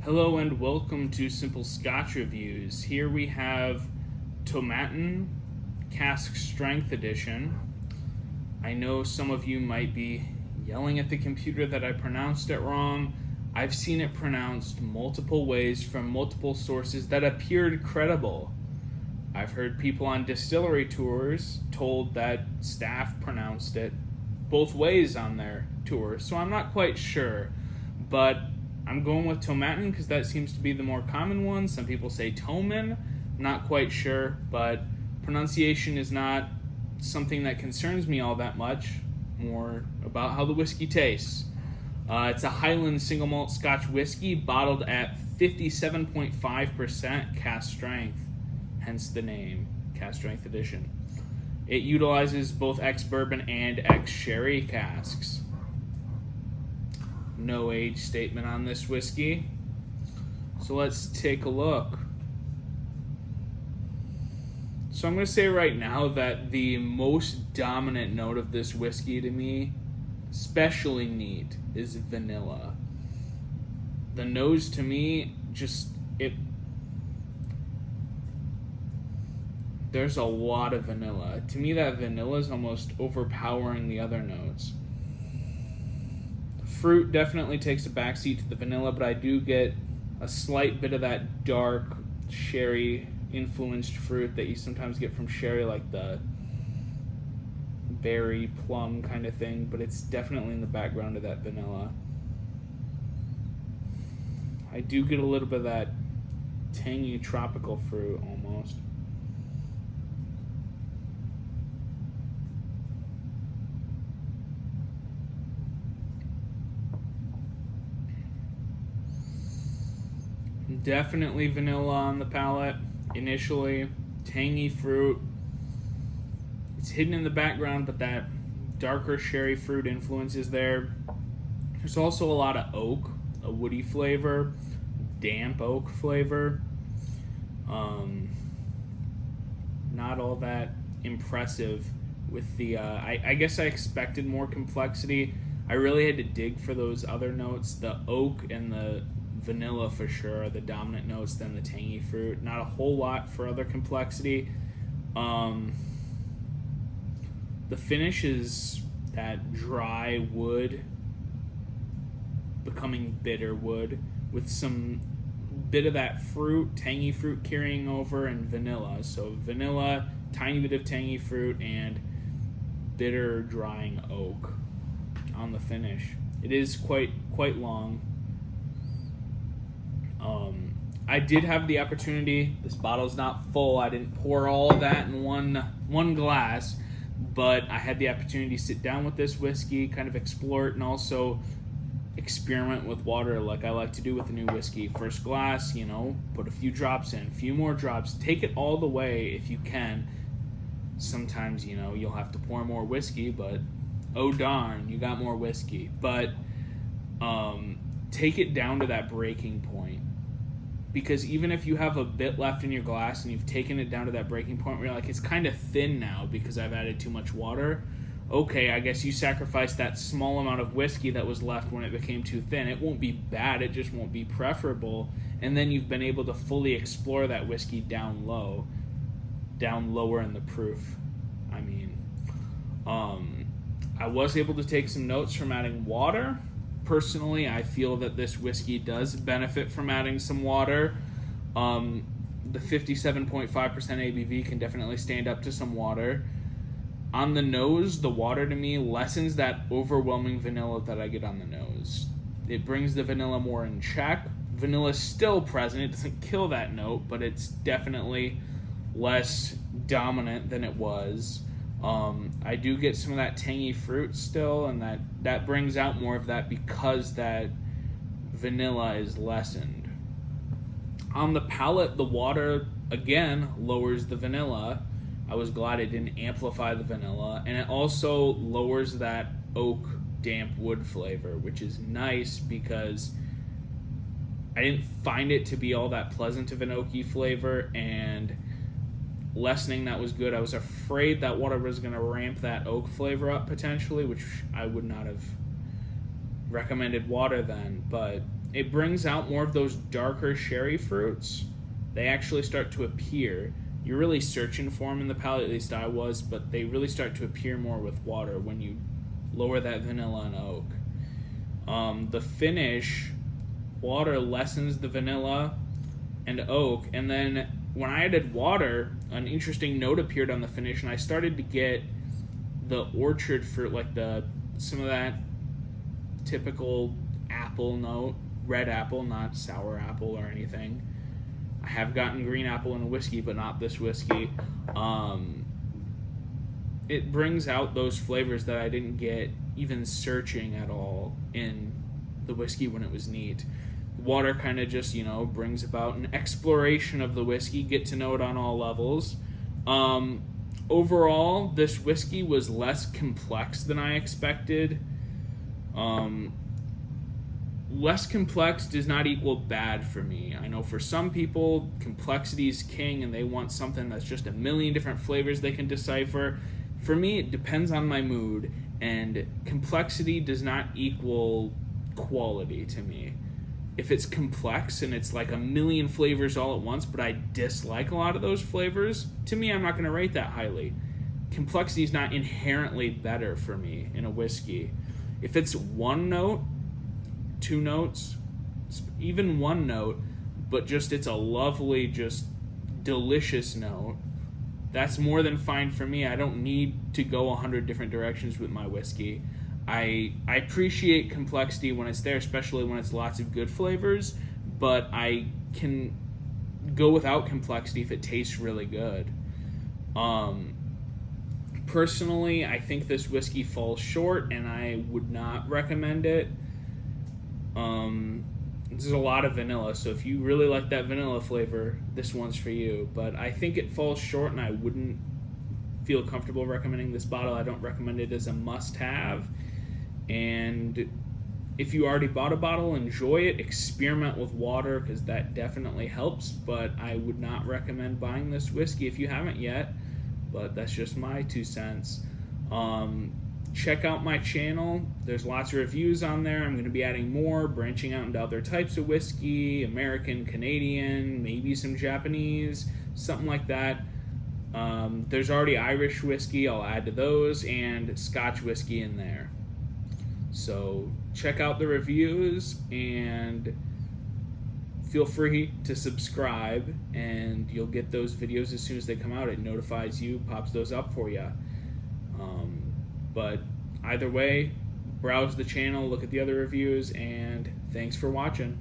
Hello and welcome to Simple Scotch Reviews. Here we have Tomatin Cask Strength Edition. I know some of you might be yelling at the computer that I pronounced it wrong. I've seen it pronounced multiple ways from multiple sources that appeared credible. I've heard people on distillery tours told that staff pronounced it both ways on their tour, so I'm not quite sure, but I'm going with Tomatin because that seems to be the more common one. Some people say Tomin, not quite sure, but pronunciation is not something that concerns me all that much. More about how the whiskey tastes. It's a Highland single malt Scotch whiskey bottled at 57.5% cask strength, hence the name, Cask Strength Edition. It utilizes both ex-bourbon and ex-sherry casks. No age statement on this whiskey. So let's take a look. So I'm going to say right now that the most dominant note of this whiskey to me, especially neat, is vanilla. The nose to me there's a lot of vanilla. To me, that vanilla is almost overpowering the other notes. Fruit definitely takes a backseat to the vanilla, but I do get a slight bit of that dark sherry influenced fruit that you sometimes get from sherry, like the berry plum kind of thing, but it's definitely in the background of that vanilla. I do get a little bit of that tangy tropical fruit almost. Definitely vanilla on the palate initially, tangy fruit. It's hidden in the background, but that darker sherry fruit influence is there. There's also a lot of oak, a woody flavor, damp oak flavor. Not all that impressive with the, I guess I expected more complexity. I really had to dig for those other notes. The oak and the vanilla for sure are the dominant notes, then the tangy fruit. Not a whole lot for other complexity. The finish is that dry wood becoming bitter wood with some bit of that fruit, tangy fruit carrying over, and vanilla. So vanilla, tiny bit of tangy fruit, and bitter drying oak on the finish. It is quite long. I did have the opportunity. This bottle's not full. I didn't pour all of that in one glass, but I had the opportunity to sit down with this whiskey, kind of explore it, and also experiment with water like I like to do with a new whiskey. First glass, put a few drops in, a few more drops. Take it all the way if you can. Sometimes, you'll have to pour more whiskey, but oh darn, you got more whiskey. But take it down to that breaking point. Because even if you have a bit left in your glass and you've taken it down to that breaking point where you're like, it's kind of thin now because I've added too much water, okay, I guess you sacrifice that small amount of whiskey that was left when it became too thin. It won't be bad, it just won't be preferable. And then you've been able to fully explore that whiskey down lower in the proof. I was able to take some notes from adding water. Personally, I feel that this whiskey does benefit from adding some water. The 57.5% ABV can definitely stand up to some water. On the nose, the water to me lessens that overwhelming vanilla that I get on the nose. It brings the vanilla more in check. Vanilla is still present. It doesn't kill that note, but it's definitely less dominant than it was. I do get some of that tangy fruit still, and that brings out more of that because that vanilla is lessened. On the palate, the water, again, lowers the vanilla. I was glad it didn't amplify the vanilla, and it also lowers that oak damp wood flavor, which is nice because I didn't find it to be all that pleasant of an oaky flavor, and lessening that was good. I was afraid that water was going to ramp that oak flavor up potentially, which I would not have recommended water then, but it brings out more of those darker sherry fruits. They actually start to appear. You're really searching for them in the palate, at least I was, but they really start to appear more with water when you lower that vanilla and oak. The finish, water lessens the vanilla and oak, and then when I added water, an interesting note appeared on the finish, and I started to get the orchard fruit, like some of that typical apple note, red apple, not sour apple or anything. I have gotten green apple in a whiskey, but not this whiskey. It brings out those flavors that I didn't get even searching at all in the whiskey when it was neat. Water kind of just, brings about an exploration of the whiskey, get to know it on all levels. Overall, this whiskey was less complex than I expected. Less complex does not equal bad for me. I know for some people, complexity is king and they want something that's just a million different flavors they can decipher. For me, it depends on my mood, and complexity does not equal quality to me. If it's complex and it's like a million flavors all at once, but I dislike a lot of those flavors, to me, I'm not going to rate that highly. Complexity is not inherently better for me in a whiskey. If it's one note, 2 notes, even 1 note, but just it's a lovely, just delicious note, that's more than fine for me. I don't need to go 100 different directions with my whiskey. I appreciate complexity when it's there, especially when it's lots of good flavors, but I can go without complexity if it tastes really good. Personally, I think this whiskey falls short, and I would not recommend it. There's a lot of vanilla, so if you really like that vanilla flavor, this one's for you. But I think it falls short, and I wouldn't feel comfortable recommending this bottle. I don't recommend it as a must-have. And if you already bought a bottle, enjoy it. Experiment with water, because that definitely helps. But I would not recommend buying this whiskey if you haven't yet. But that's just my 2 cents. Check out my channel. There's lots of reviews on there. I'm going to be adding more, branching out into other types of whiskey, American, Canadian, maybe some Japanese, something like that. There's already Irish whiskey. I'll add to those, and Scotch whiskey in there. So check out the reviews, and feel free to subscribe, and you'll get those videos as soon as they come out. It notifies you, pops those up for you. But either way, browse the channel, look at the other reviews, and thanks for watching.